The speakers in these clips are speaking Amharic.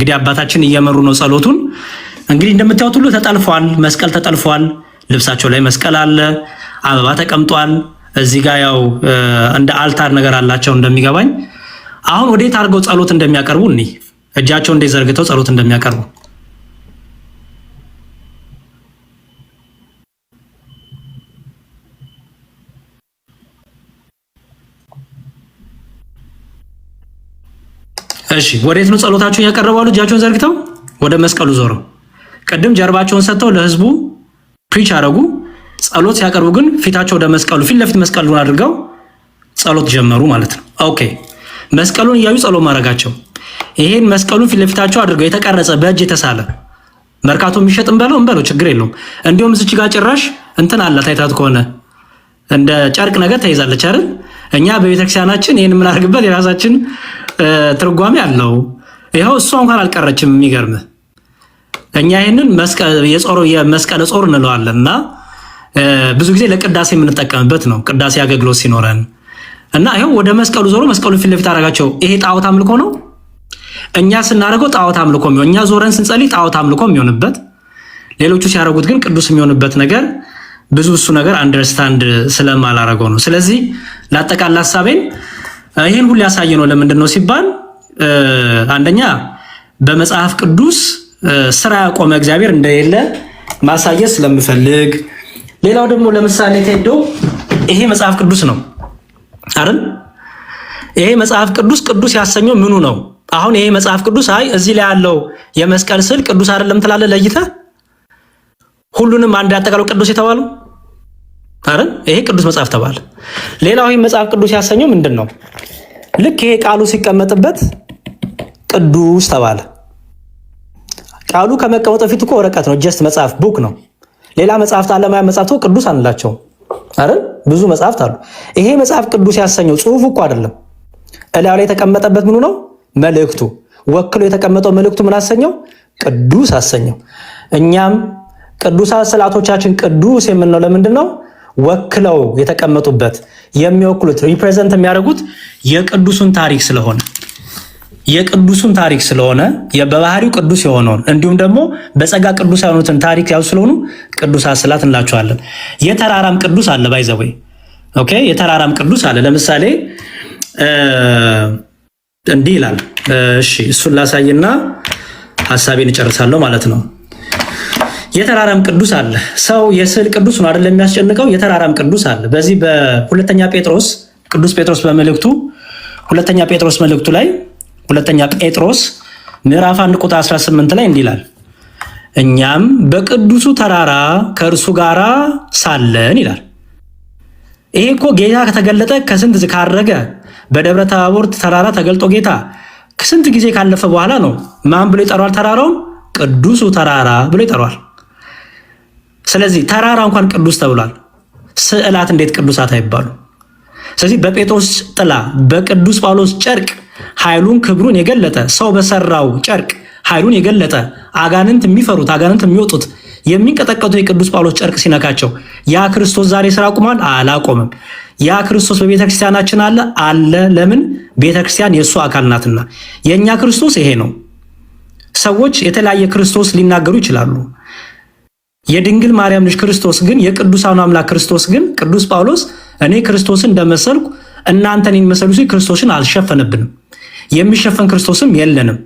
እንግዲህ አባታችን እየመሩ ነው ጸሎቱን። እንግዲህ እንደምታዩት ሁሉ ተጠልፏል፣ መስቀል ተጠልፏል። ልብሳቸው ላይ መስቀል አለ፣ አበባ ተቀምጧል። እዚህ ጋር ያው እንደ አልታር ነገር አላቸው እንደሚገባኝ። አሁን ወዴት አድርገው ጸሎት እንደሚያቀርቡ እኔ እጃቸው እንደ ዘርግተው ጸሎት እንደሚያቀርቡ እሺ፣ ወዴት ነው ጸሎታቸውን ያቀርባሉ? እጃቸውን ዘርግተው ወደ መስቀሉ ዞረው። ቀደም ጀርባቸውን ሰጥተው ለህዝቡ ፕሪች አረጉ። ጸሎት ሲያቀርቡ ግን ፊታቸው ወደ መስቀሉ ፊት ለፊት መስቀሉን አድርገው ጸሎት ጀመሩ ማለት ነው። ኦኬ፣ መስቀሉን እያዩ ጸሎት ማድረጋቸው። ይሄን መስቀሉን ፊት ለፊታቸው አድርገው የተቀረጸ በእጅ የተሳለ መርካቶ የሚሸጥ እንበለው ችግር የለውም። እንዲሁም እዚች ጋር ጭራሽ እንትን አለ፣ ታይታት ከሆነ እንደ ጨርቅ ነገር ተይዛለች አይደል? እኛ በቤተክርስቲያናችን ይሄን የምናደርግበት የራሳችን ትርጓሜ አለው። ይኸው እሷ እንኳን አልቀረችም። የሚገርም እኛ ይሄንን የመስቀል ጾር እንለዋለን እና ብዙ ጊዜ ለቅዳሴ የምንጠቀምበት ነው። ቅዳሴ አገልግሎት ሲኖረን እና ይኸው ወደ መስቀሉ ዞሮ መስቀሉ ፊት ለፊት አደረጋቸው። ይሄ ጣዖት አምልኮ ነው። እኛ ስናደርገው ጣዖት አምልኮ የሚሆን፣ እኛ ዞረን ስንጸልይ ጣዖት አምልኮ የሚሆንበት፣ ሌሎቹ ሲያደርጉት ግን ቅዱስ የሚሆንበት ነገር ብዙ እሱ ነገር አንደርስታንድ ስለማላረገው ነው። ስለዚህ ለአጠቃላይ ሐሳቤን ይሄን ሁሉ ያሳየ ነው። ለምንድን ነው ሲባል አንደኛ በመጽሐፍ ቅዱስ ስራ ያቆመ እግዚአብሔር እንደሌለ ማሳየት ስለምፈልግ፣ ሌላው ደግሞ ለምሳሌ ተሄደው ይሄ መጽሐፍ ቅዱስ ነው አይደል? ይሄ መጽሐፍ ቅዱስ ቅዱስ ያሰኘው ምኑ ነው? አሁን ይሄ መጽሐፍ ቅዱስ አይ እዚህ ላይ ያለው የመስቀል ስዕል ቅዱስ አይደለም ትላለህ ለይተህ? ሁሉንም አንድ ያጠቃለው ቅዱስ የተባለው አይደል? ይሄ ቅዱስ መጽሐፍ ተባለ። ሌላው ይሄ መጽሐፍ ቅዱስ ያሰኘው ምንድን ነው? ልክ ይሄ ቃሉ ሲቀመጥበት ቅዱስ ተባለ። ቃሉ ከመቀመጡ በፊት እኮ ወረቀት ነው፣ ጀስት መጽሐፍ ቡክ ነው። ሌላ መጽሐፍት ዓለማዊ መጽሐፍት ቅዱስ አንላቸው አይደል? ብዙ መጽሐፍት አሉ። ይሄ መጽሐፍ ቅዱስ ያሰኘው ጽሁፉ እኮ አይደለም። እላዩ ላይ የተቀመጠበት ምኑ ነው? መልእክቱ። ወክሎ የተቀመጠው መልእክቱ ምን አሰኘው? ቅዱስ አሰኘው። እኛም ቅዱሳት ስዕላቶቻችን ቅዱስ የምንለው ለምንድን ነው? ወክለው የተቀመጡበት የሚወክሉት ሪፕሬዘንት የሚያደርጉት የቅዱሱን ታሪክ ስለሆነ በባህሪው ቅዱስ የሆነውን እንዲሁም ደግሞ በጸጋ ቅዱስ የሆኑትን ታሪክ ያው ስለሆኑ ቅዱሳት ስዕላት እንላቸዋለን። የተራራም ቅዱስ አለ ባይዘወይ ኦኬ፣ የተራራም ቅዱስ አለ። ለምሳሌ እንዲህ ይላል። እሺ እሱን ላሳይና ሐሳቤን እጨርሳለሁ ማለት ነው። የተራራም ቅዱስ አለ። ሰው የስዕል ቅዱስ ነው አይደል የሚያስጨንቀው? የተራራም ቅዱስ አለ። በዚህ በሁለተኛ ጴጥሮስ ቅዱስ ጴጥሮስ በመልእክቱ ሁለተኛ ጴጥሮስ መልእክቱ ላይ ሁለተኛ ጴጥሮስ ምዕራፍ 1 ቁጥር 18 ላይ እንዲህ ይላል፣ እኛም በቅዱሱ ተራራ ከእርሱ ጋራ ሳለን ይላል። ይሄ እኮ ጌታ ከተገለጠ ከስንት ካረገ በደብረ ታቦር ተራራ ተገልጦ ጌታ ከስንት ጊዜ ካለፈ በኋላ ነው ማን ብሎ ይጠራዋል? ተራራውን ቅዱሱ ተራራ ብሎ ይጠራዋል። ስለዚህ ተራራ እንኳን ቅዱስ ተብሏል። ስዕላት እንዴት ቅዱሳት አይባሉ? ስለዚህ በጴጥሮስ ጥላ በቅዱስ ጳውሎስ ጨርቅ ኃይሉን ክብሩን የገለጠ ሰው በሰራው ጨርቅ ኃይሉን የገለጠ አጋንንት የሚፈሩት አጋንንት የሚወጡት የሚንቀጠቀጡ የቅዱስ ጳውሎስ ጨርቅ ሲነካቸው ያ ክርስቶስ ዛሬ ስራ አቁሟል? አላቆምም። ያ ክርስቶስ በቤተክርስቲያናችን አለ። ለምን? ቤተክርስቲያን የእሱ አካል ናትና። የእኛ ክርስቶስ ይሄ ነው። ሰዎች የተለያየ ክርስቶስ ሊናገሩ ይችላሉ። የድንግል ማርያም ልጅ ክርስቶስ ግን የቅዱሳኑ አምላክ ክርስቶስ ግን ቅዱስ ጳውሎስ እኔ ክርስቶስን እንደመሰልኩ እናንተን የሚመስሉ ክርስቶስን አልሸፈነብንም፣ የሚሸፈን ክርስቶስም የለንም፣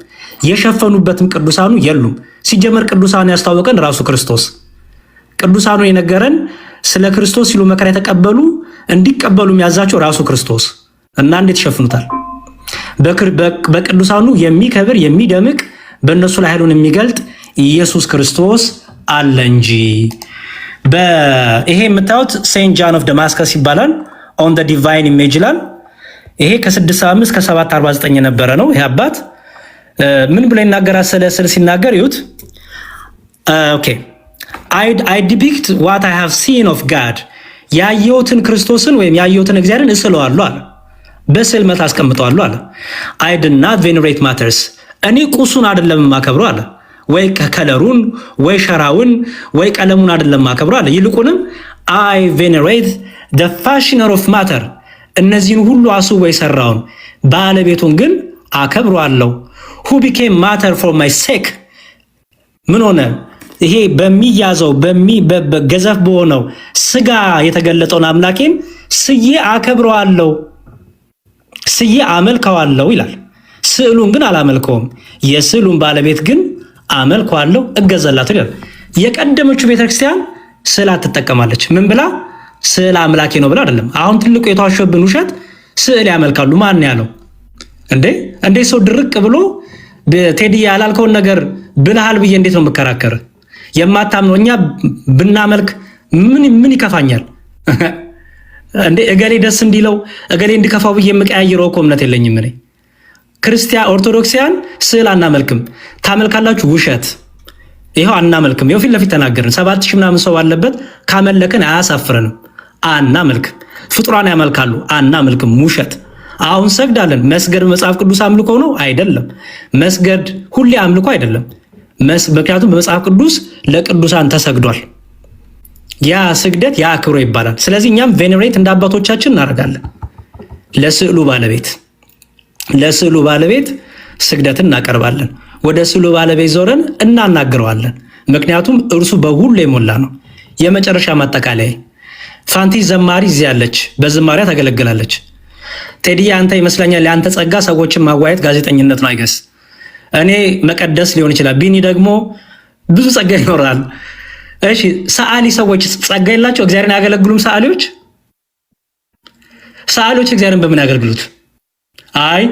የሸፈኑበትም ቅዱሳኑ የሉም። ሲጀመር ቅዱሳኑ ያስታወቀን ራሱ ክርስቶስ፣ ቅዱሳኑ የነገረን ስለ ክርስቶስ ሲሉ መከራ የተቀበሉ እንዲቀበሉ የሚያዛቸው ራሱ ክርስቶስ እና እንዴት ይሸፍኑታል? በቅዱሳኑ የሚከብር የሚደምቅ በእነሱ ላይ ኃይሉን የሚገልጥ ኢየሱስ ክርስቶስ አለ እንጂ። ይሄ የምታዩት ሴንት ጃን ኦፍ ደማስከስ ይባላል። ኦን ዘ ዲቫይን ኢሜጅ ይላል። ይሄ ከ675 እስከ 749 የነበረ ነው። ይሄ አባት ምን ብሎ ይናገራል? ስለ ሲናገር ይሁት ኦኬ I depict what I have seen of God ያየሁትን ክርስቶስን ወይም ያየሁትን እግዚአብሔርን እስለዋለሁ አለ። በስዕል መልክ አስቀምጠዋለሁ አለ። I did not venerate matters እኔ ቁሱን አይደለም ማከብረው አለ። ወይ ከለሩን ወይ ሸራውን ወይ ቀለሙን አይደለም ማከብረው አለ። ይልቁንም I venerate the fashioner of matter እነዚህን ሁሉ አስቦ የሰራውን ባለቤቱን ግን አከብረዋለሁ። who became matter for my sake ምን ሆነ? ይሄ በሚያዘው በገዘፍ በሆነው ስጋ የተገለጠውን አምላኬን ስዬ አከብረዋለሁ፣ ስዬ አመልከዋለሁ ይላል። ስዕሉን ግን አላመልከውም፣ የስዕሉን ባለቤት ግን አመልከዋለሁ፣ እገዛላታለሁ ይላል። የቀደመችው ቤተክርስቲያን ስዕል ትጠቀማለች። ምን ብላ? ስዕል አምላኬ ነው ብላ አይደለም። አሁን ትልቁ የተዋሸብን ውሸት ስዕል ያመልካሉ። ማን ያለው እንዴ? ሰው ድርቅ ብሎ ቴዲ ያላልከውን ነገር ብልሃል ብዬ እንዴት ነው የምከራከር? የማታምነው እኛ ብናመልክ ምን ይከፋኛል እንዴ? እገሌ ደስ እንዲለው እገሌ እንዲከፋው ብዬ የምቀያይረው እኮ እምነት የለኝም እኔ። ክርስቲያን ኦርቶዶክሲያን ስዕል አናመልክም። ታመልካላችሁ? ውሸት። ይኸው አናመልክም። ይኸው ፊት ለፊት ተናገርን። 7000 ምናምን ሰው ባለበት ካመለክን አያሳፍረንም። አናመልክም። ፍጡራን ያመልካሉ፣ አናመልክም። ውሸት። አሁን ሰግዳለን። መስገድ መጽሐፍ ቅዱስ አምልኮ ነው አይደለም። መስገድ ሁሌ አምልኮ አይደለም። ምክንያቱም በመጽሐፍ ቅዱስ ለቅዱሳን ተሰግዷል። ያ ስግደት ያ አክብሮ ይባላል። ስለዚህ እኛም ቬኔሬት እንደ አባቶቻችን እናደርጋለን። ለስዕሉ ባለቤት ስግደትን እናቀርባለን። ወደ ስዕሉ ባለቤት ዞረን እናናግረዋለን። ምክንያቱም እርሱ በሁሉ የሞላ ነው። የመጨረሻ ማጠቃለያ ፋንቲ ዘማሪ እዚህ ያለች፣ በዝማሪያ ታገለግላለች። ቴዲ አንተ ይመስለኛል የአንተ ጸጋ ሰዎችን ማዋየት ጋዜጠኝነት ነው አይገስ። እኔ መቀደስ ሊሆን ይችላል። ቢኒ ደግሞ ብዙ ጸጋ ይኖራል። እሺ ሰዓሊ ሰዎች ጸጋ የላቸው? እግዚአብሔርን ያገለግሉም? ሰዓሊዎች እግዚአብሔርን በምን ያገልግሉት? አይ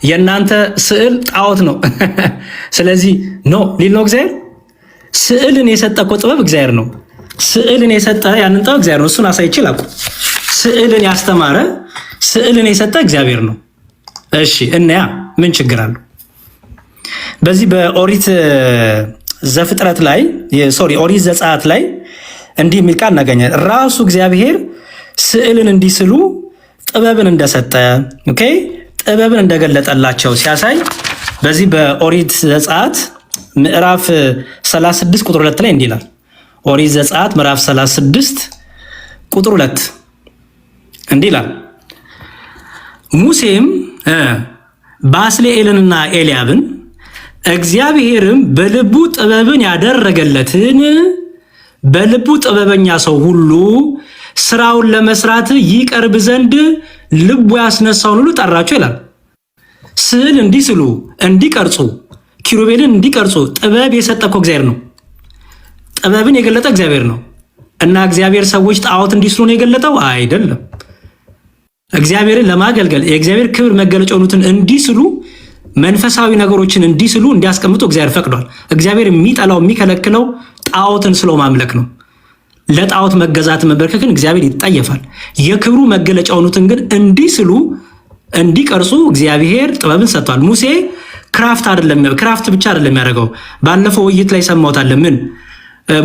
የእናንተ ስዕል ጣዖት ነው ስለዚህ ሊል ነው እግዚአብሔር። ስዕልን የሰጠ እኮ ጥበብ እግዚአብሔር ነው። ስዕልን የሰጠ ያንን ጥበብ እግዚአብሔር ነው። እሱን አሳይቼ ላቁ። ስዕልን ያስተማረ ስዕልን የሰጠ እግዚአብሔር ነው። እሺ እናያ ምን ችግር አለው? በዚህ በኦሪት ዘፍጥረት ላይ ኦሪት ዘጸአት ላይ እንዲህ የሚል ቃል እናገኛለን። ራሱ እግዚአብሔር ስዕልን እንዲስሉ ጥበብን እንደሰጠ ጥበብን እንደገለጠላቸው ሲያሳይ በዚህ በኦሪት ዘጸአት ምዕራፍ 36 ቁጥር 2 ላይ እንዲህ ይላል። ኦሪት ዘጸአት ምዕራፍ 36 ቁጥር 2 እንዲህ ይላል። ሙሴም ባስልኤልንና ኤልያብን እግዚአብሔርም በልቡ ጥበብን ያደረገለትን በልቡ ጥበበኛ ሰው ሁሉ ስራውን ለመስራት ይቀርብ ዘንድ ልቡ ያስነሳውን ሁሉ ጠራቸው ይላል። ስዕል እንዲስሉ እንዲቀርጹ፣ ኪሩቤልን እንዲቀርጹ ጥበብ የሰጠ እኮ እግዚአብሔር ነው። ጥበብን የገለጠ እግዚአብሔር ነው። እና እግዚአብሔር ሰዎች ጣዖት እንዲስሉ ነው የገለጠው አይደለም። እግዚአብሔርን ለማገልገል የእግዚአብሔር ክብር መገለጫ የሆኑትን እንዲስሉ፣ መንፈሳዊ ነገሮችን እንዲስሉ እንዲያስቀምጡ እግዚአብሔር ፈቅዷል። እግዚአብሔር የሚጠላው የሚከለክለው ጣዖትን ስሎ ማምለክ ነው። ለጣዖት መገዛት መበርከክን እግዚአብሔር ይጠየፋል። የክብሩ መገለጫ የሆኑትን ግን እንዲስሉ እንዲቀርጹ እግዚአብሔር ጥበብን ሰጥቷል። ሙሴ ክራፍት ብቻ አይደለም የሚያደርገው። ባለፈው ውይይት ላይ ሰማሁታል። ምን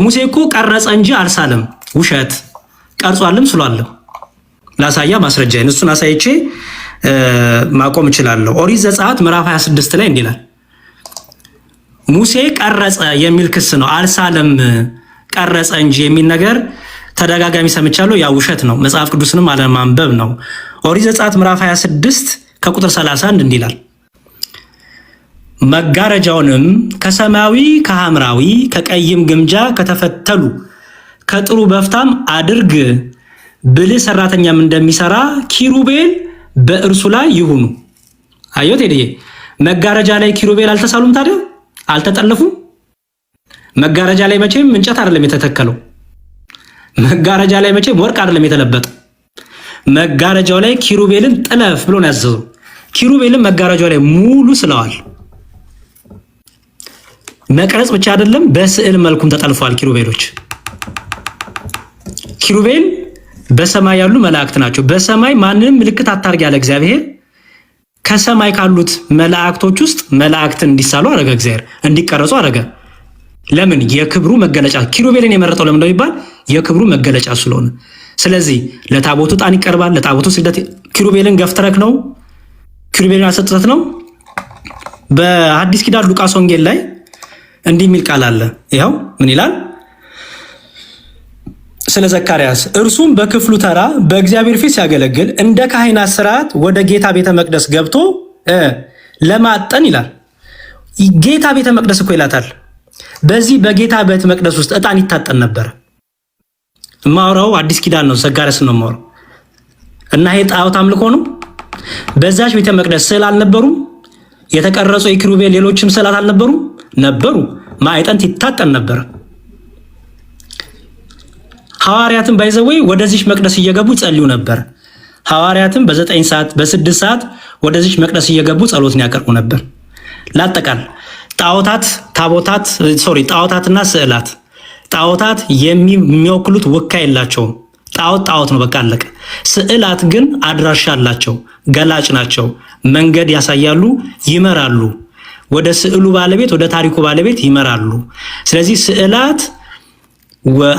ሙሴ እኮ ቀረጸ እንጂ አልሳለም። ውሸት። ቀርጿልም ስሏልም። ላሳያ ማስረጃ እሱን አሳይቼ ማቆም እችላለሁ። ኦሪት ዘጸአት ምዕራፍ 26 ላይ እንዲህ ይላል። ሙሴ ቀረጸ የሚል ክስ ነው። አልሳለም ቀረጸ እንጂ የሚል ነገር ተደጋጋሚ ሰምቻለሁ። ያ ውሸት ነው። መጽሐፍ ቅዱስንም አለማንበብ ነው። ኦሪት ዘጸአት ምዕራፍ 26 ከቁጥር 31 እንዲህ ይላል። መጋረጃውንም ከሰማያዊ ከሐምራዊ ከቀይም ግምጃ ከተፈተሉ ከጥሩ በፍታም አድርግ፣ ብልህ ሰራተኛም እንደሚሰራ ኪሩቤል በእርሱ ላይ ይሁኑ። አየሁት ሄድዬ መጋረጃ ላይ ኪሩቤል አልተሳሉም? ታዲያ አልተጠለፉም? መጋረጃ ላይ መቼም እንጨት አይደለም የተተከለው። መጋረጃ ላይ መቼም ወርቅ አይደለም የተለበጠው። መጋረጃው ላይ ኪሩቤልን ጥለፍ ብሎ ነው ያዘዘው። ኪሩቤልን መጋረጃው ላይ ሙሉ ስለዋል። መቅረጽ ብቻ አይደለም፣ በስዕል መልኩም ተጠልፈዋል ኪሩቤሎች። ኪሩቤል በሰማይ ያሉ መላእክት ናቸው። በሰማይ ማንንም ምልክት አታርግ ያለ እግዚአብሔር ከሰማይ ካሉት መላእክቶች ውስጥ መላእክትን እንዲሳሉ አረገ። እግዚአብሔር እንዲቀረጹ አረገ። ለምን? የክብሩ መገለጫ። ኪሩቤልን የመረጠው ለምን እንደሚባል የክብሩ መገለጫ ስለሆነ። ስለዚህ ለታቦቱ ዕጣን ይቀርባል። ለታቦቱ ስግደት ኪሩቤልን ገፍትረክ ነው፣ ኪሩቤልን አሰጥተት ነው። በሐዲስ ኪዳን ሉቃስ ወንጌል ላይ እንዲህ የሚል ቃል አለ። ይኸው ምን ይላል? ስለ ዘካርያስ እርሱም በክፍሉ ተራ በእግዚአብሔር ፊት ሲያገለግል እንደ ካህናት ስርዓት ወደ ጌታ ቤተ መቅደስ ገብቶ ለማጠን ይላል ጌታ ቤተ መቅደስ እኮ ይላታል። በዚህ በጌታ ቤተ መቅደስ ውስጥ ዕጣን ይታጠን ነበር። ማውራው አዲስ ኪዳን ነው፣ ዘጋርያስ ነው ማውራው። እና ይሄ ጣዖት አምልኮ ነው። በዛች ቤተ መቅደስ ስዕል አልነበሩም? የተቀረጹ የኪሩቤል ሌሎችም ስዕላት አልነበሩም? ነበሩ። ማዕጠንት ይታጠን ነበር። ሐዋርያትን ባይዘወይ ወደዚህ መቅደስ እየገቡ ጸልዩ ነበር። ሐዋርያትን በ9 ሰዓት በ6 ሰዓት ወደዚህ መቅደስ እየገቡ ጸሎትን ያቀርቡ ነበር። ላጠቃል ጣዖታትና ስዕላት ጣዖታት የሚወክሉት ወካይ የላቸውም። ጣዖት ነው፣ በቃ አለቀ። ስዕላት ግን አድራሻ አላቸው፣ ገላጭ ናቸው፣ መንገድ ያሳያሉ፣ ይመራሉ፣ ወደ ስዕሉ ባለቤት ወደ ታሪኩ ባለቤት ይመራሉ። ስለዚህ ስዕላት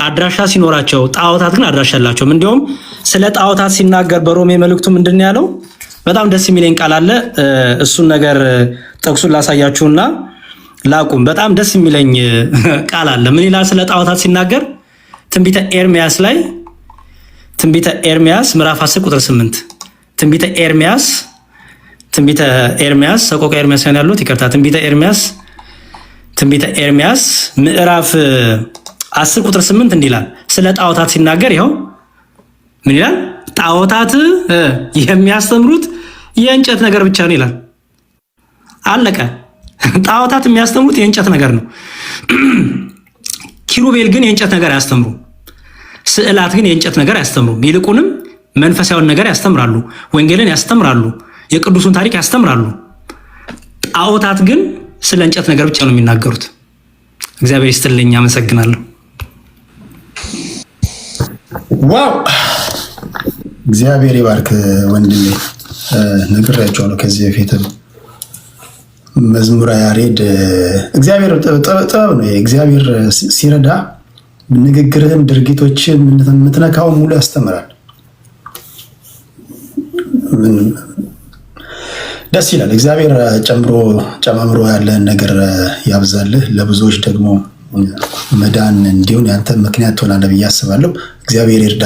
አድራሻ ሲኖራቸው፣ ጣዖታት ግን አድራሻ አላቸው። እንዲሁም ስለ ጣዖታት ሲናገር በሮሜ መልእክቱ ምንድን ያለው በጣም ደስ የሚለኝ ቃል አለ። እሱን ነገር ጥቅሱን ላሳያችሁና ላቁም። በጣም ደስ የሚለኝ ቃል አለ። ምን ይላል ስለ ጣዖታት ሲናገር? ትንቢተ ኤርሚያስ ምዕራፍ 10 ቁጥር 8 ትንቢተ ኤርሚያስ ሰቆቃ ኤርሚያስ ያሉት ይቅርታ፣ ትንቢተ ኤርሚያስ ምዕራፍ 10 ቁጥር 8 እንዲላል ስለ ጣዖታት ሲናገር ይኸው ምን ይላል? ጣዖታት የሚያስተምሩት የእንጨት ነገር ብቻ ነው ይላል። አለቀ። ጣዖታት የሚያስተምሩት የእንጨት ነገር ነው። ኪሩቤል ግን የእንጨት ነገር አያስተምሩ። ስዕላት ግን የእንጨት ነገር አያስተምሩ። ይልቁንም መንፈሳዊውን ነገር ያስተምራሉ፣ ወንጌልን ያስተምራሉ፣ የቅዱሱን ታሪክ ያስተምራሉ። ጣዖታት ግን ስለ እንጨት ነገር ብቻ ነው የሚናገሩት። እግዚአብሔር ይስጥልኝ፣ አመሰግናለሁ። ዋው እግዚአብሔር ይባርክ ወንድሜ። ነግሬያቸዋለሁ ከዚህ በፊትም መዝሙረ ያሬድ እግዚአብሔር ጥበብ ነው። እግዚአብሔር ሲረዳ ንግግርህም ድርጊቶችን የምትነካውን ሙሉ ያስተምራል። ደስ ይላል። እግዚአብሔር ጨማምሮ ያለን ነገር ያብዛልህ። ለብዙዎች ደግሞ መዳን እንዲሆን ያንተ ምክንያት ትሆናለህ ብዬ አስባለሁ። እግዚአብሔር ይርዳ።